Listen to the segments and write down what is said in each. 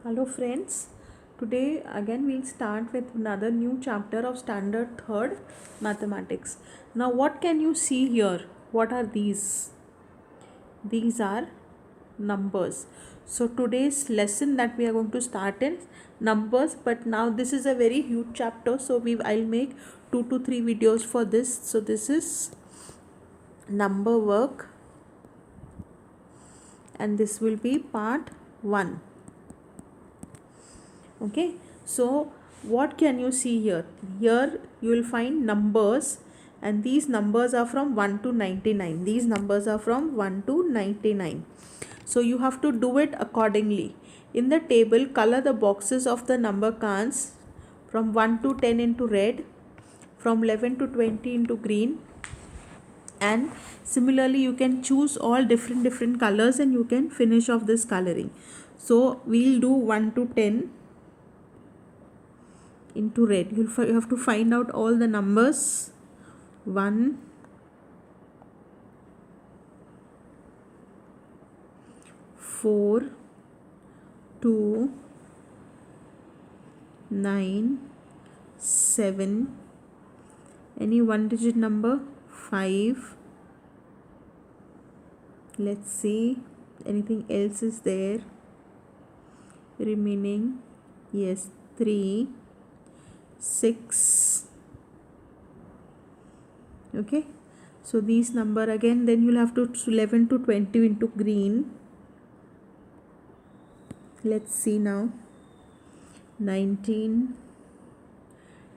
Hello friends, today again we'll start with another new chapter of standard 3rd mathematics. Now what can you see here? What are these? These are numbers. So today's lesson that we are going to start is numbers, but now this is a very huge chapter, so I'll make 2 to 3 videos for this. So this is number work and this will be part 1. Okay, so what can you see here you will find numbers, and these numbers are from 1 to 99. These numbers are from 1 to 99, so you have to do it accordingly. In the table, color the boxes of the number cans from 1 to 10 into red, from 11 to 20 into green, and similarly you can choose all different colors and you can finish off this coloring. So we'll do 1 to 10 into red. You have to find out all the numbers. 1, 4, 2, 9, 7, any one digit number, 5. Let's see, anything else is there remaining? Yes, 3, 6. Okay, so these number again, then you'll have to 11 to 20 into green. Let's see now, 19,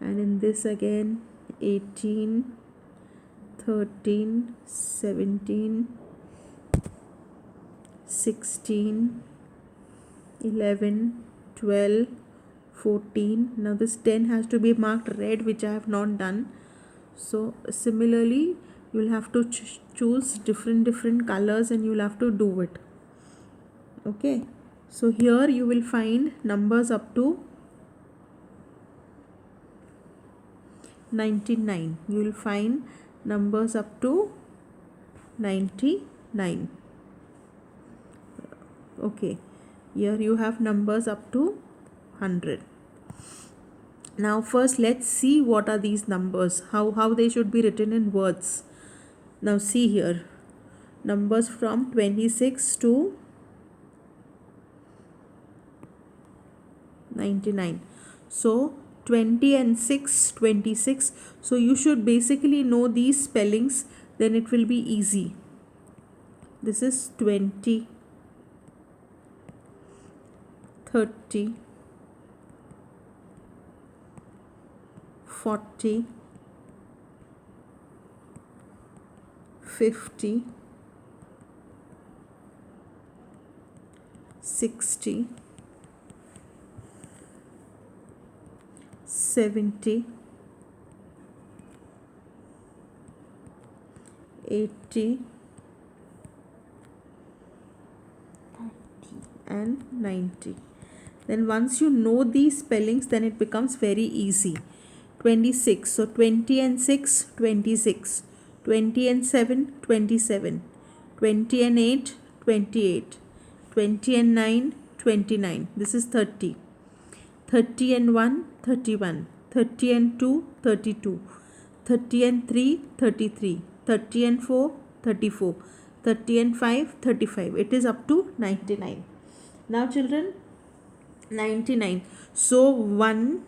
and in this again 18, 13, 17, 16, 11, 12, 14. Now this 10 has to be marked red, which I have not done. So similarly you will have to choose different colors and you will have to do it. Okay, so here you will find numbers up to 99. You will find numbers up to 99. Okay, here you have numbers up to 100. Now first let's see what are these numbers, how they should be written in words. Now see here, numbers from 26 to 99. So 20 and 6, 26. So you should basically know these spellings, then it will be easy. This is 20, 30, 40, 50, 60, 70, 80, and 90. Then once you know these spellings, then it becomes very easy. 26, so 20 and 6, 26, 20 and 7, 27, 20 and 8, 28, 20 and 9, 29. This is 30, 30 and 1, 31, 30 and 2, 32, 30 and 3, 33, 30 and 4, 34, 30 and 5, 35. It is up to 99. Now children, 99. So 1,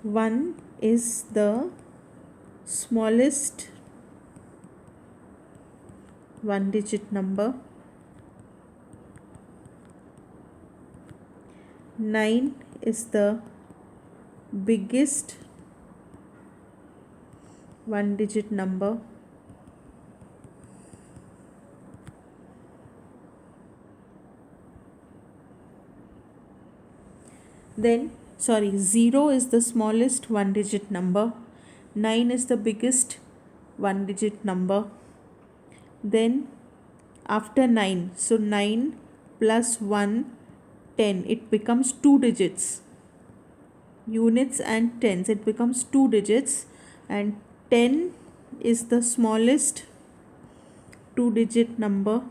1 is the smallest one digit number. 9 is the biggest one digit number. Then 0 is the smallest one digit number. 9 is the biggest one digit number. Then after 9, so 9 plus 1, 10, it becomes 2 digits. Units and tens, it becomes 2 digits, and 10 is the smallest two-digit number.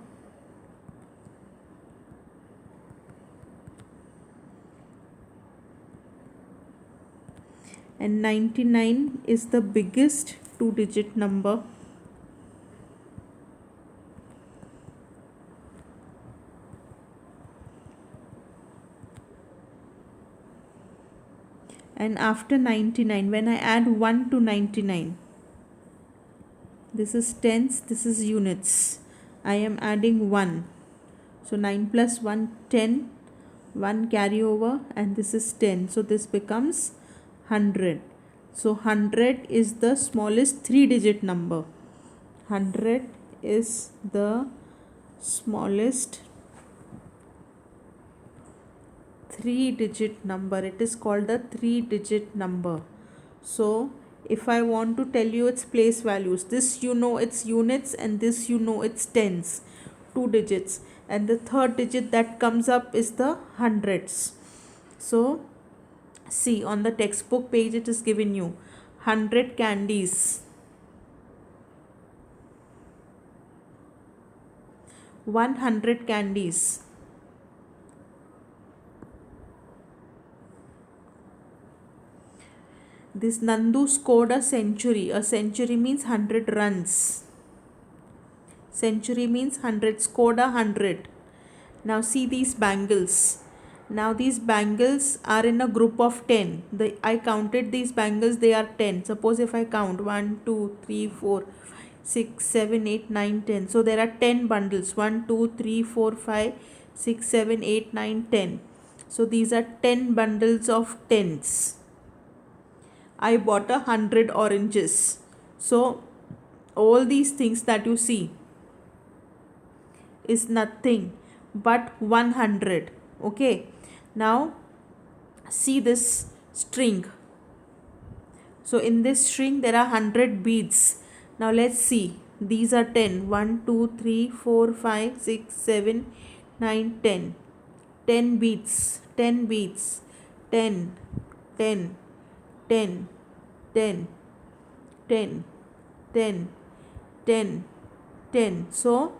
And 99 is the biggest two-digit number. And after 99, when I add 1 to 99, this is tens, this is units, I am adding 1. So 9 plus 1, 10, 1 carry over, and this is 10. So this becomes 100. So 100 is the smallest three-digit number. 100 is the smallest three-digit number. It is called the three-digit number. So if I want to tell you its place values, this you know it's units, and this you know it's tens, two digits, and the third digit that comes up is the hundreds. So see, on the textbook page it is given you 100 candies, 100 candies. This Nandu scored a century. A century means 100 runs. Century means 100. Scored 100. Now see these bangles. Now these bangles are in a group of 10. I counted these bangles, they are 10. Suppose if I count 1, 2, 3, 4, 6, 7, 8, 9, 10. So there are 10 bundles. 1, 2, 3, 4, 5, 6, 7, 8, 9, 10. So these are 10 bundles of tens. I bought 100 oranges. So all these things that you see is nothing but 100. Okay. Now see this string. So in this string there are 100 beads. Now let's see. These are 10. 1, 2, 3, 4, 5, 6, 7, 9, 10. 10 beads. 10 beads. 10, 10, 10, 10, 10, 10, 10, 10. So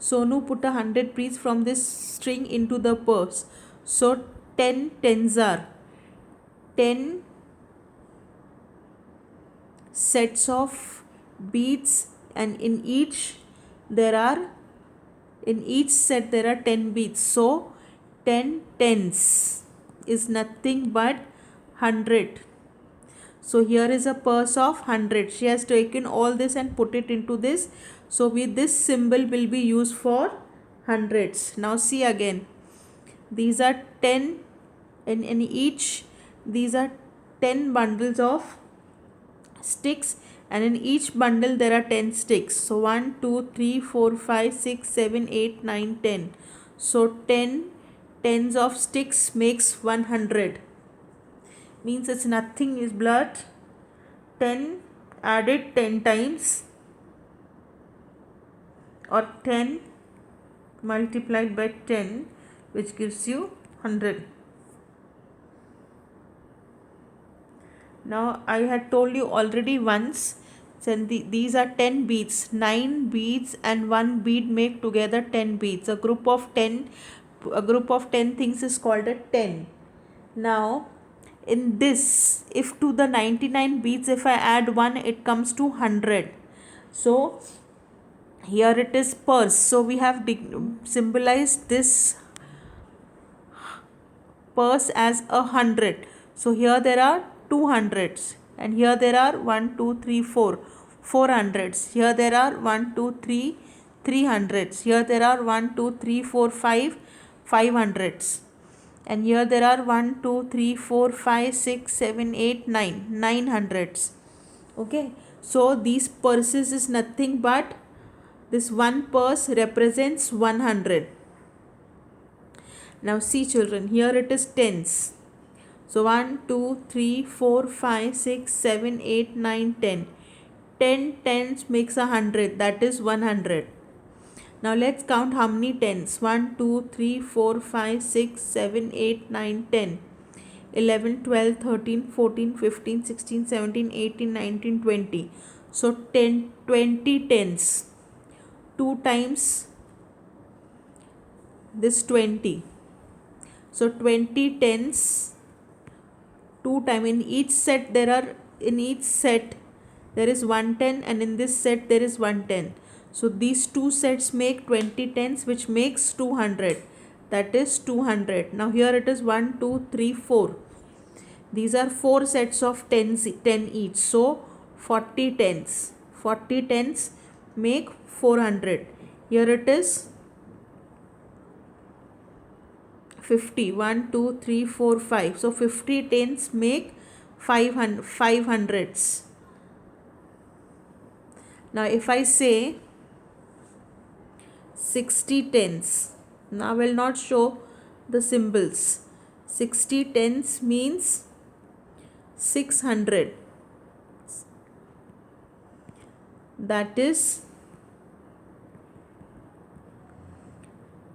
Sonu put 100 beads from this string into the purse. So 10 tens are 10 sets of beads, and in each set there are 10 beads. So 10 tens is nothing but 100. So here is a purse of 100. She has taken all this and put it into this. So this symbol will be used for hundreds. Now see again. These are 10, and in each these are 10 bundles of sticks, and in each bundle there are 10 sticks. So 1, 2, 3, 4, 5, 6, 7, 8, 9, 10. So 10 tens of sticks makes 100. Means it's nothing is blood. 10 added 10 times, or 10 multiplied by 10, which gives you 100. Now I had told you already once, these are 10 beads. 9 beads and 1 bead make together 10 beads. A group of 10 things is called a 10. Now in this, if to the 99 beads if I add 1, it comes to 100. So here it is purse. So we have symbolized this purse as 100. So here there are 200s, and here there are 1, 2, 3, 4 400s. Here there are 1, 2, 3 300s. Here there are 1, 2, 3, 4, 5 500s. And here there are 1, 2, 3, 4, 5, 6, 7, 8, 9 900s. Okay. So these purses is nothing but this one purse represents 100. Now see children, here it is tens. So 1, 2, 3, 4, 5, 6, 7, 8, 9, 10. 10 tens makes 100, that is 100. Now let's count how many tens. 1, 2, 3, 4, 5, 6, 7, 8, 9, 10. 11, 12, 13, 14, 15, 16, 17, 18, 19, 20. So 10 20 tens, 2 times this 20. So 20 tens, 2 time in each set there is 110, and in this set there is 110. So these two sets make 20 tens, which makes 200. That is 200. Now here it is 1 2 3 4. These are 4 sets of 10 each. So 40 tens. 40 tens make 400. Here it is 50. 1 2 3 4 5. So 50 tens make 500s. Now if I say 60 tens, now I will not show the symbols. 60 tens means 600. That is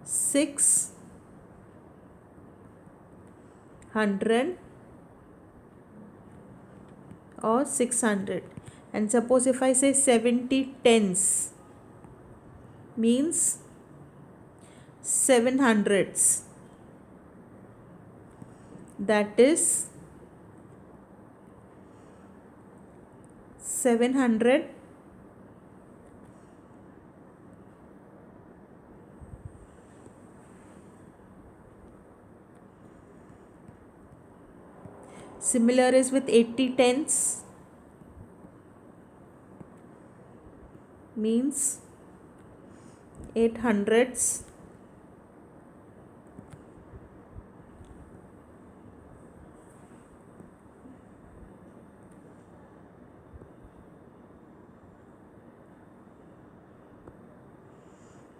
600 or 600. And suppose if I say 70 tens means 700s. That is 700 Similar is with 80 tens means 800s.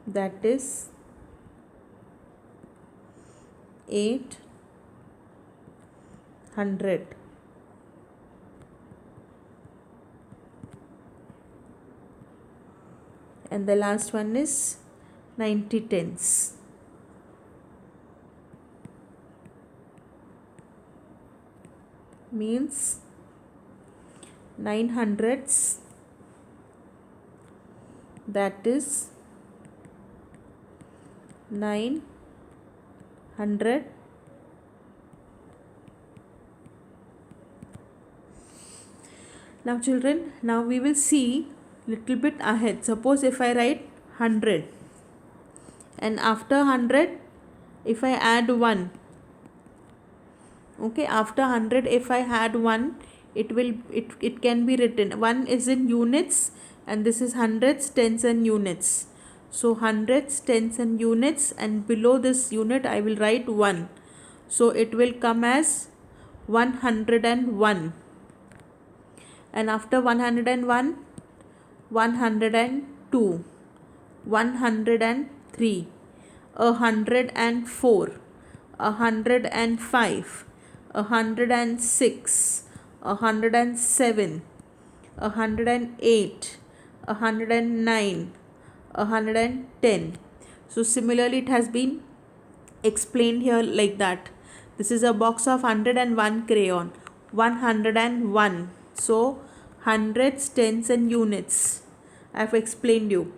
That is 800. And the last one is 90 tens. Means 900s. That is 900. Now children, now we will see little bit ahead. Suppose if I write 100, and after 100 if I add 1, okay, after 100 if I add 1, it can be written 1 is in units, and this is hundreds, tens and units. So hundreds, tens and units, and below this unit I will write 1. So it will come as 101. And after 101, 102, 103, 104, 105, 106, 107, 108, 109, 110. So similarly it has been explained here like that. This is a box of 101 crayon. 101. So hundreds, tens and units. I have explained you.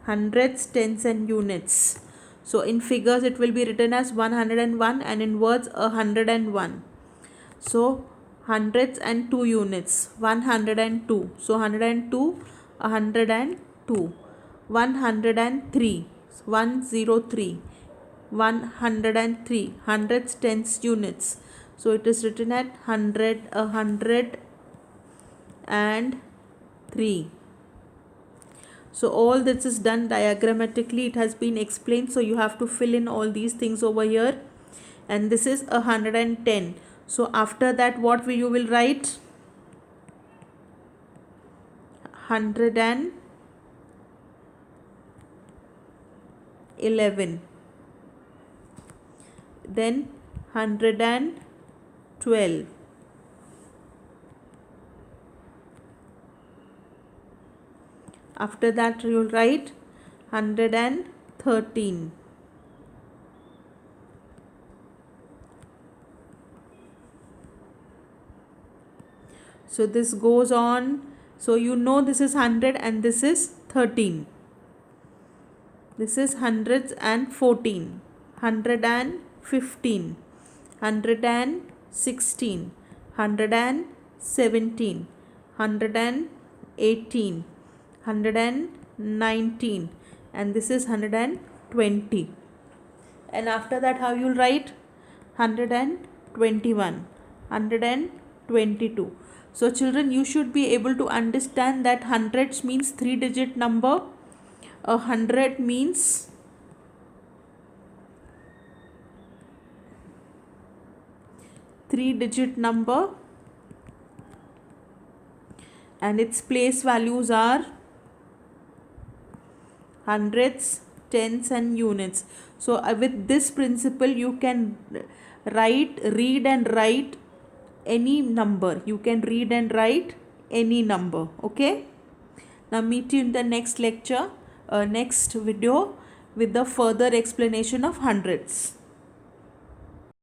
Hundreds, tens and units. So in figures it will be written as 101, and in words 101. So hundreds and 2 units. 102. So 102, 102. 103. 103. 103. Hundreds, tens, units. So it is written at 100, 103. So all this is done diagrammatically. It has been explained. So you have to fill in all these things over here. And this is 110. So after that what you will write? 111. Then 112. After that you will write 113. So this goes on So you know this is 100 and this is 13. This is hundreds and 14, 115, 116, 117, 118, 119, and this is 120. And after that, how you'll write? 121, 122. So children, you should be able to understand that hundreds means 3-digit number. 100 means 3-digit number, and its place values are hundreds, tens and units. So with this principle you can read and write any number. You can read and write any number. Okay, now meet you in the next lecture, next video, with the further explanation of hundreds.